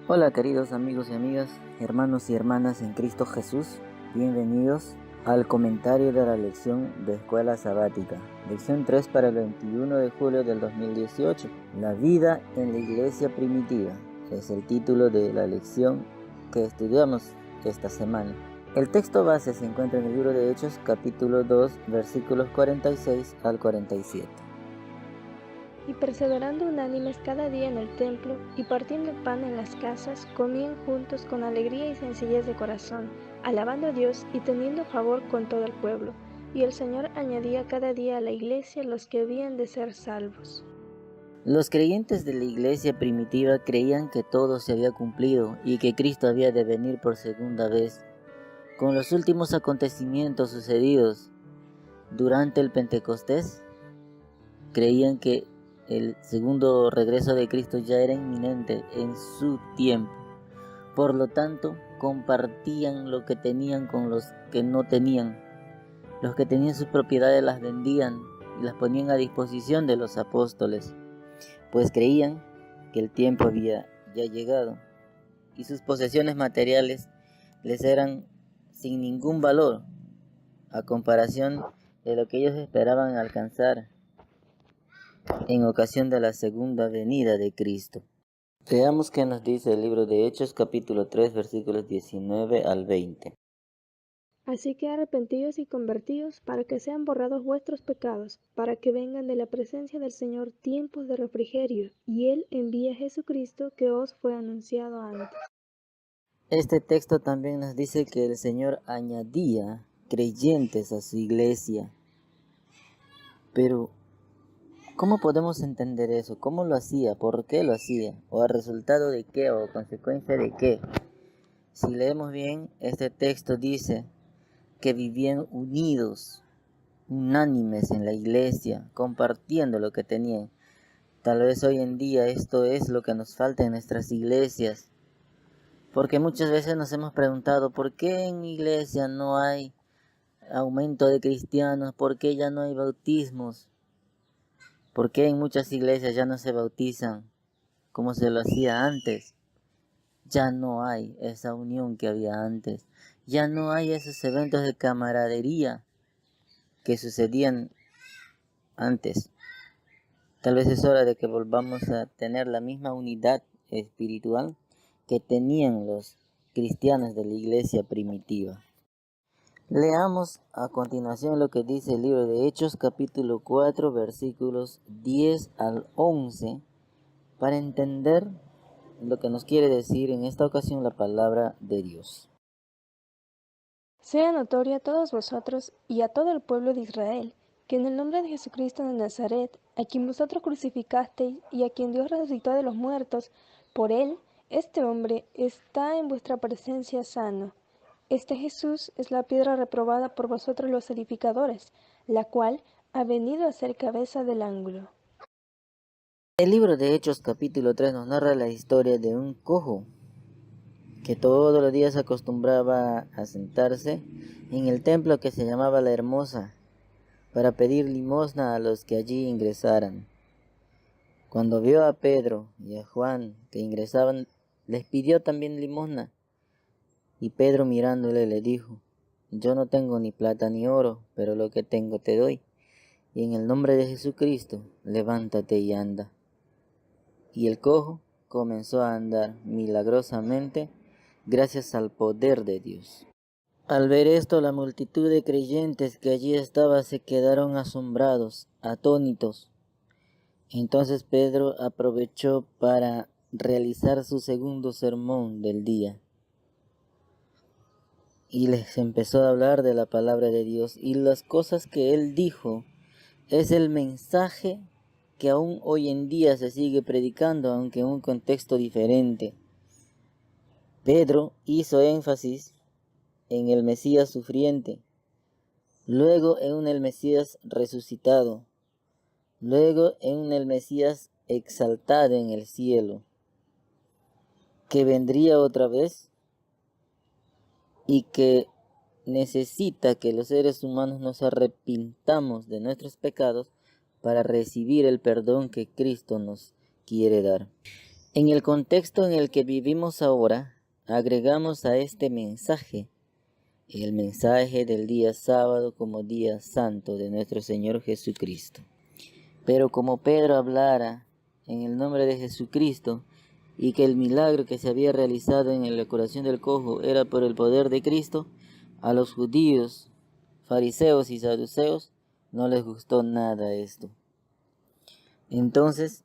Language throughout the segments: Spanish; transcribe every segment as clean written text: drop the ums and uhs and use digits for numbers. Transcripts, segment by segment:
Hola queridos amigos y amigas, hermanos y hermanas en Cristo Jesús, bienvenidos al comentario de la lección de Escuela Sabática, lección 3 para el 21 de julio del 2018, La vida en la iglesia primitiva, es el título de la lección que estudiamos esta semana. El texto base se encuentra en el libro de Hechos, capítulo 2, versículos 46 al 47. Y perseverando unánimes cada día en el templo, y partiendo pan en las casas, comían juntos con alegría y sencillez de corazón, alabando a Dios y teniendo favor con todo el pueblo. Y el Señor añadía cada día a la iglesia los que habían de ser salvos. Los creyentes de la iglesia primitiva creían que todo se había cumplido y que Cristo había de venir por segunda vez. Con los últimos acontecimientos sucedidos durante el Pentecostés, creían que el segundo regreso de Cristo ya era inminente en su tiempo. Por lo tanto, compartían lo que tenían con los que no tenían. Los que tenían sus propiedades las vendían y las ponían a disposición de los apóstoles, pues creían que el tiempo había ya llegado y sus posesiones materiales les eran sin ningún valor a comparación de lo que ellos esperaban alcanzar en ocasión de la segunda venida de Cristo. Veamos qué nos dice el libro de Hechos capítulo 3 versículos 19 al 20. Así que arrepentíos y convertíos para que sean borrados vuestros pecados, para que vengan de la presencia del Señor tiempos de refrigerio, y Él envía a Jesucristo que os fue anunciado antes. Este texto también nos dice que el Señor añadía creyentes a su iglesia. Pero, ¿cómo podemos entender eso? ¿Cómo lo hacía? ¿Por qué lo hacía? ¿O a resultado de qué? ¿O consecuencia de qué? Si leemos bien, este texto dice que vivían unidos, unánimes en la iglesia, compartiendo lo que tenían. Tal vez hoy en día esto es lo que nos falta en nuestras iglesias. Porque muchas veces nos hemos preguntado, ¿por qué en mi iglesia no hay aumento de cristianos? ¿Por qué ya no hay bautismos? ¿Por qué en muchas iglesias ya no se bautizan como se lo hacía antes? Ya no hay esa unión que había antes. Ya no hay esos eventos de camaradería que sucedían antes. Tal vez es hora de que volvamos a tener la misma unidad espiritual que tenían los cristianos de la iglesia primitiva. Leamos a continuación lo que dice el libro de Hechos capítulo 4 versículos 10 al 11 para entender lo que nos quiere decir en esta ocasión la palabra de Dios. Sea notorio a todos vosotros y a todo el pueblo de Israel, que en el nombre de Jesucristo de Nazaret, a quien vosotros crucificasteis y a quien Dios resucitó de los muertos, por él, este hombre está en vuestra presencia sano. Este Jesús es la piedra reprobada por vosotros los edificadores, la cual ha venido a ser cabeza del ángulo. El libro de Hechos capítulo 3 nos narra la historia de un cojo que todos los días acostumbraba a sentarse en el templo que se llamaba La Hermosa para pedir limosna a los que allí ingresaran. Cuando vio a Pedro y a Juan que ingresaban, les pidió también limosna. Y Pedro mirándole le dijo, yo no tengo ni plata ni oro, pero lo que tengo te doy. Y en el nombre de Jesucristo, levántate y anda. Y el cojo comenzó a andar milagrosamente gracias al poder de Dios. Al ver esto, la multitud de creyentes que allí estaba se quedaron asombrados, atónitos. Entonces Pedro aprovechó para realizar su segundo sermón del día. Y les empezó a hablar de la palabra de Dios. Y las cosas que él dijo es el mensaje que aún hoy en día se sigue predicando, aunque en un contexto diferente. Pedro hizo énfasis en el Mesías sufriente, luego en el Mesías resucitado, luego en el Mesías exaltado en el cielo, que vendría otra vez y que necesita que los seres humanos nos arrepintamos de nuestros pecados para recibir el perdón que Cristo nos quiere dar. En el contexto en el que vivimos ahora, agregamos a este mensaje el mensaje del día sábado como día santo de nuestro Señor Jesucristo. Pero como Pedro hablara en el nombre de Jesucristo y que el milagro que se había realizado en la curación del cojo era por el poder de Cristo, a los judíos, fariseos y saduceos no les gustó nada esto. Entonces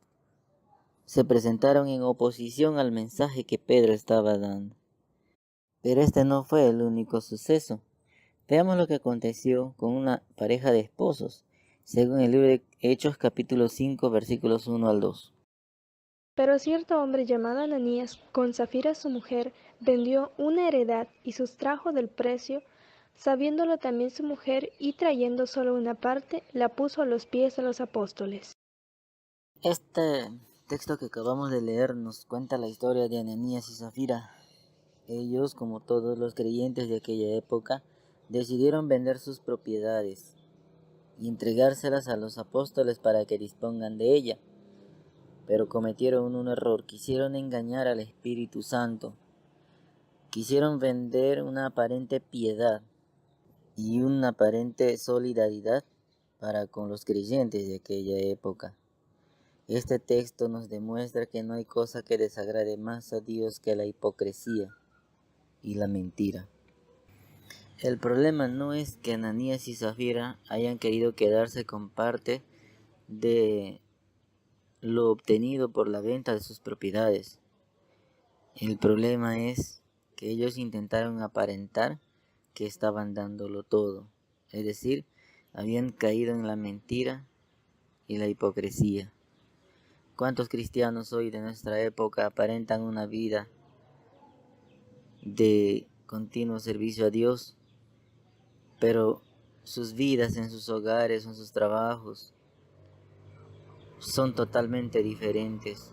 se presentaron en oposición al mensaje que Pedro estaba dando. Pero este no fue el único suceso. Veamos lo que aconteció con una pareja de esposos, según el libro de Hechos capítulo 5 versículos 1 al 2. Pero cierto hombre llamado Ananías, con Safira su mujer, vendió una heredad y sustrajo del precio, sabiéndolo también su mujer, y trayendo solo una parte, la puso a los pies de los apóstoles. Este texto que acabamos de leer nos cuenta la historia de Ananías y Zafira. Ellos, como todos los creyentes de aquella época, decidieron vender sus propiedades y entregárselas a los apóstoles para que dispongan de ella. Pero cometieron un error, quisieron engañar al Espíritu Santo, quisieron vender una aparente piedad y una aparente solidaridad para con los creyentes de aquella época. Este texto nos demuestra que no hay cosa que desagrade más a Dios que la hipocresía y la mentira. El problema no es que Ananías y Zafira hayan querido quedarse con parte de lo obtenido por la venta de sus propiedades. El problema es que ellos intentaron aparentar que estaban dándolo todo, es decir, habían caído en la mentira y la hipocresía. ¿Cuántos cristianos hoy de nuestra época aparentan una vida de continuo servicio a Dios, pero sus vidas en sus hogares, en sus trabajos, son totalmente diferentes?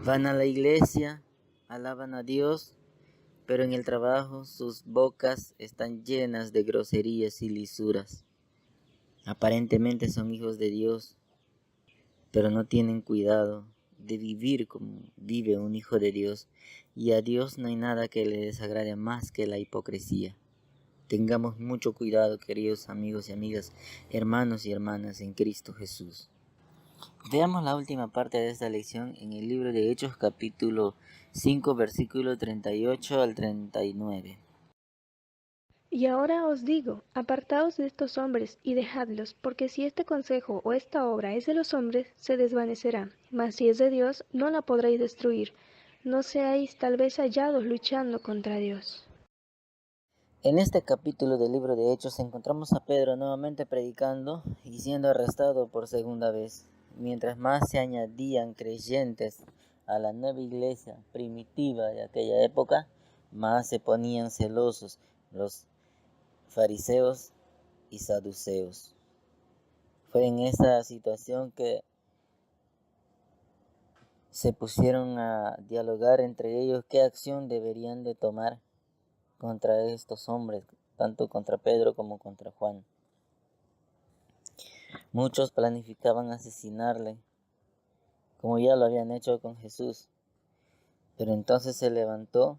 Van a la iglesia, alaban a Dios, pero en el trabajo sus bocas están llenas de groserías y lisuras. Aparentemente son hijos de Dios, pero no tienen cuidado de vivir como vive un hijo de Dios, y a Dios no hay nada que le desagrade más que la hipocresía. Tengamos mucho cuidado, queridos amigos y amigas, hermanos y hermanas en Cristo Jesús. Veamos la última parte de esta lección en el libro de Hechos capítulo 5 versículo 38 al 39. Y ahora os digo, apartaos de estos hombres y dejadlos, porque si este consejo o esta obra es de los hombres, se desvanecerá, mas si es de Dios, no la podréis destruir. No seáis tal vez hallados luchando contra Dios. En este capítulo del libro de Hechos encontramos a Pedro nuevamente predicando y siendo arrestado por segunda vez. Mientras más se añadían creyentes a la nueva iglesia primitiva de aquella época, más se ponían celosos los fariseos y saduceos. Fue en esa situación que se pusieron a dialogar entre ellos qué acción deberían de tomar contra estos hombres, tanto contra Pedro como contra Juan. Muchos planificaban asesinarle, como ya lo habían hecho con Jesús. Pero entonces se levantó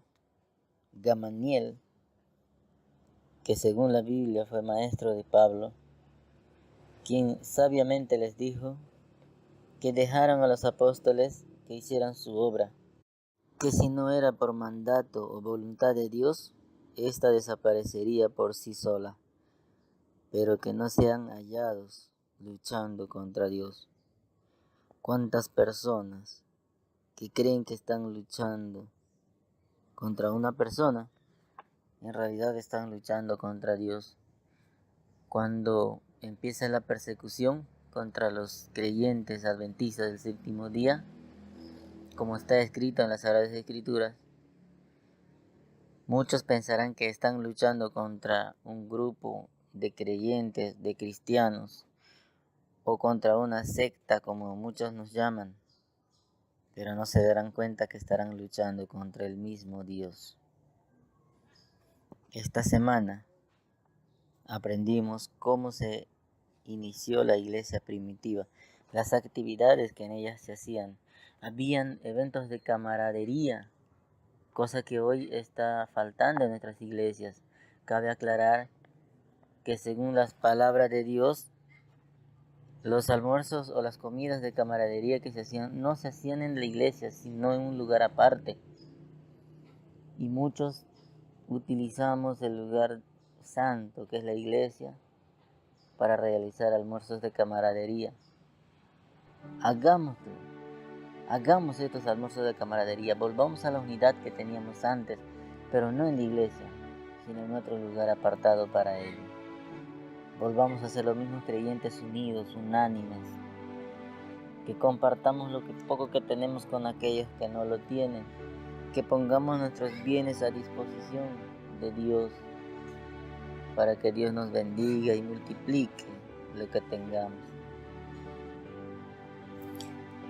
Gamaliel, que según la Biblia fue maestro de Pablo, quien sabiamente les dijo que dejaran a los apóstoles que hicieran su obra, que si no era por mandato o voluntad de Dios, ésta desaparecería por sí sola, pero que no sean hallados luchando contra Dios. ¿Cuántas personas que creen que están luchando contra una persona, en realidad están luchando contra Dios? Cuando empieza la persecución contra los creyentes adventistas del séptimo día, como está escrito en las Sagradas Escrituras, muchos pensarán que están luchando contra un grupo de creyentes, de cristianos, o contra una secta como muchos nos llaman, pero no se darán cuenta que estarán luchando contra el mismo Dios. Esta semana aprendimos cómo se inició la iglesia primitiva, las actividades que en ella se hacían. habían eventos de camaradería, cosa que hoy está faltando en nuestras iglesias. Cabe aclarar que según las palabras de Dios, los almuerzos o las comidas de camaradería que se hacían no se hacían en la iglesia, sino en un lugar aparte. Y muchos utilizamos el lugar santo, que es la iglesia, para realizar almuerzos de camaradería. Hagamos estos almuerzos de camaradería, volvamos a la unidad que teníamos antes, pero no en la iglesia, sino en otro lugar apartado para ello. Volvamos a ser los mismos creyentes unidos, unánimes, que compartamos lo poco que tenemos con aquellos que no lo tienen, que pongamos nuestros bienes a disposición de Dios, para que Dios nos bendiga y multiplique lo que tengamos.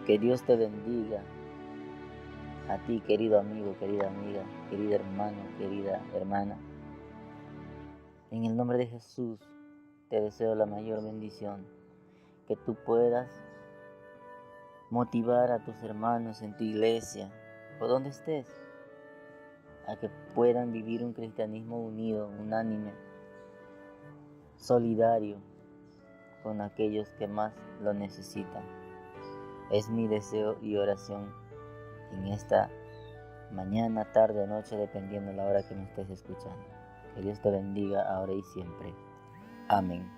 Que Dios te bendiga, a ti, querido amigo, querida amiga, querido hermano, querida hermana. En el nombre de Jesús te deseo la mayor bendición, que tú puedas motivar a tus hermanos en tu iglesia o donde estés, a que puedan vivir un cristianismo unido, unánime, solidario con aquellos que más lo necesitan. Es mi deseo y oración en esta mañana, tarde o noche, dependiendo de la hora que me estés escuchando. Que Dios te bendiga ahora y siempre. Amén.